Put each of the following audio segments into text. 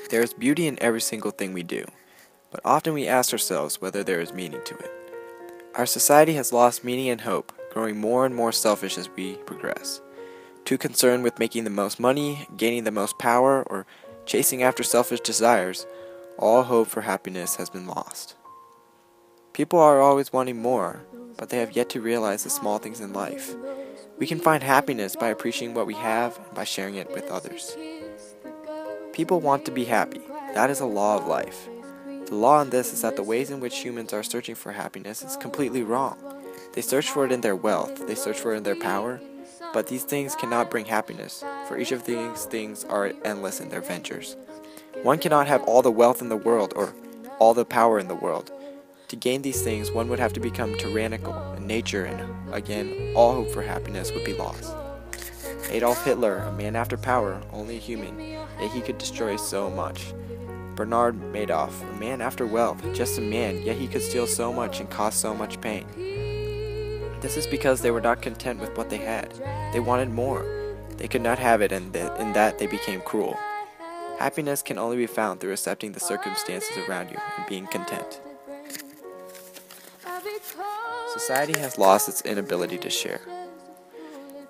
There is beauty in every single thing we do, but often we ask ourselves whether there is meaning to it. Our society has lost meaning and hope, growing more and more selfish as we progress. Too concerned with making the most money, gaining the most power, or chasing after selfish desires, all hope for happiness has been lost. People are always wanting more, but they have yet to realize the small things in life. We can find happiness by appreciating what we have and by sharing it with others. People want to be happy. That is a law of life. The law in this is that the ways in which humans are searching for happiness is completely wrong. They search for it in their wealth, they search for it in their power, but these things cannot bring happiness, for each of these things are endless in their ventures. One cannot have all the wealth in the world or all the power in the world. To gain these things, one would have to become tyrannical in nature, and again, all hope for happiness would be lost. Adolf Hitler, a man after power, only a human, yet he could destroy so much. Bernard Madoff, a man after wealth, just a man, yet he could steal so much and cause so much pain. This is because they were not content with what they had. They wanted more. They could not have it, and in that they became cruel. Happiness can only be found through accepting the circumstances around you and being content. Society has lost its inability to share.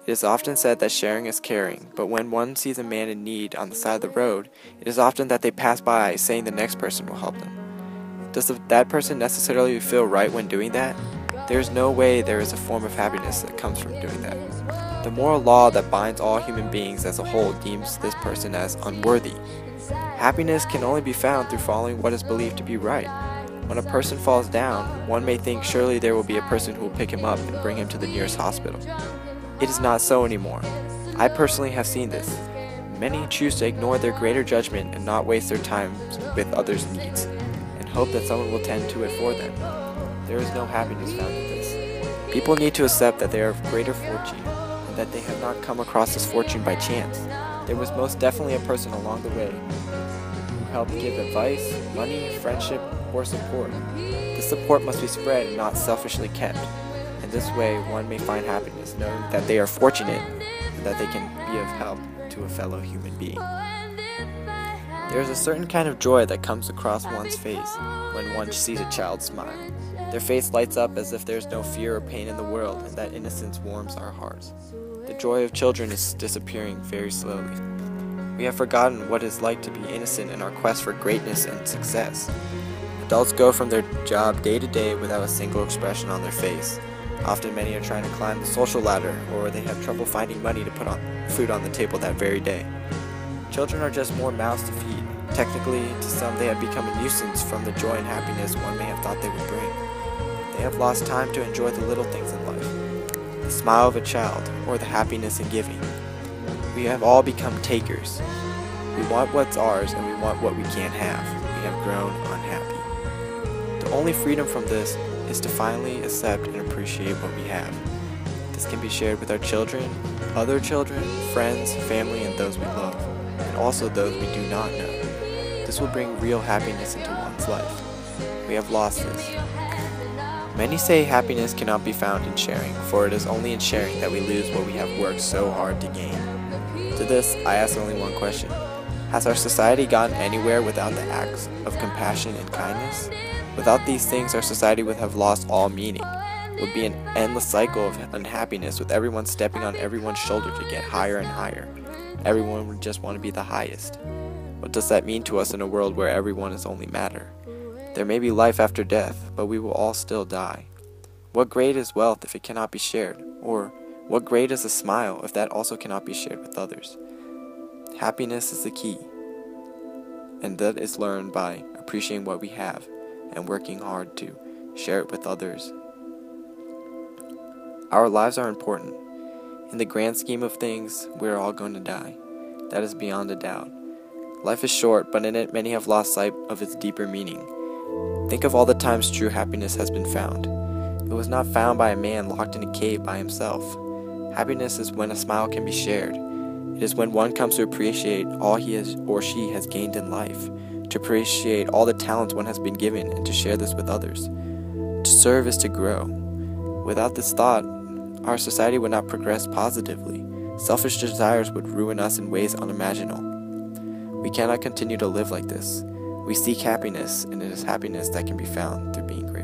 It is often said that sharing is caring, but when one sees a man in need on the side of the road, it is often that they pass by saying the next person will help them. Does that person necessarily feel right when doing that? There is no way there is a form of happiness that comes from doing that. The moral law that binds all human beings as a whole deems this person as unworthy. Happiness can only be found through following what is believed to be right. When a person falls down, one may think surely there will be a person who will pick him up and bring him to the nearest hospital. It is not so anymore. I personally have seen this. Many choose to ignore their greater judgment and not waste their time with others' needs, and hope that someone will tend to it for them. There is no happiness found in this. People need to accept that they are of greater fortune, and that they have not come across this fortune by chance. There was most definitely a person along the way who helped give advice, money, friendship, or support. This support must be spread and not selfishly kept. In this way, one may find happiness knowing that they are fortunate and that they can be of help to a fellow human being. There is a certain kind of joy that comes across one's face when one sees a child smile. Their face lights up as if there is no fear or pain in the world, and that innocence warms our hearts. The joy of children is disappearing very slowly. We have forgotten what it is like to be innocent in our quest for greatness and success. Adults go from their job day to day without a single expression on their face. Often many are trying to climb the social ladder, or they have trouble finding money to put food on the table that very day. Children are just more mouths to feed. Technically, to some they have become a nuisance from the joy and happiness one may have thought they would bring. They have lost time to enjoy the little things in life, the smile of a child, or the happiness in giving. We have all become takers. We want what's ours and we want what we can't have. We have grown unhappy. The only freedom from this is to finally accept and appreciate what we have. This can be shared with our children, other children, friends, family, and those we love, and also those we do not know. This will bring real happiness into one's life. We have lost this. Many say happiness cannot be found in sharing, for it is only in sharing that we lose what we have worked so hard to gain. To this, I ask only one question. Has our society gotten anywhere without the acts of compassion and kindness? Without these things, our society would have lost all meaning. It would be an endless cycle of unhappiness with everyone stepping on everyone's shoulder to get higher and higher. Everyone would just want to be the highest. What does that mean to us in a world where everyone is only matter? There may be life after death, but we will all still die. What great is wealth if it cannot be shared? Or what great is a smile if that also cannot be shared with others? Happiness is the key, and that is learned by appreciating what we have and working hard to share it with others. Our lives are important. In the grand scheme of things, we are all going to die. That is beyond a doubt. Life is short, but in it many have lost sight of its deeper meaning. Think of all the times true happiness has been found. It was not found by a man locked in a cave by himself. Happiness is when a smile can be shared. It is when one comes to appreciate all he has or she has gained in life, to appreciate all the talents one has been given and to share this with others. To serve is to grow. Without this thought, our society would not progress positively. Selfish desires would ruin us in ways unimaginable. We cannot continue to live like this. We seek happiness, and it is happiness that can be found through being grateful.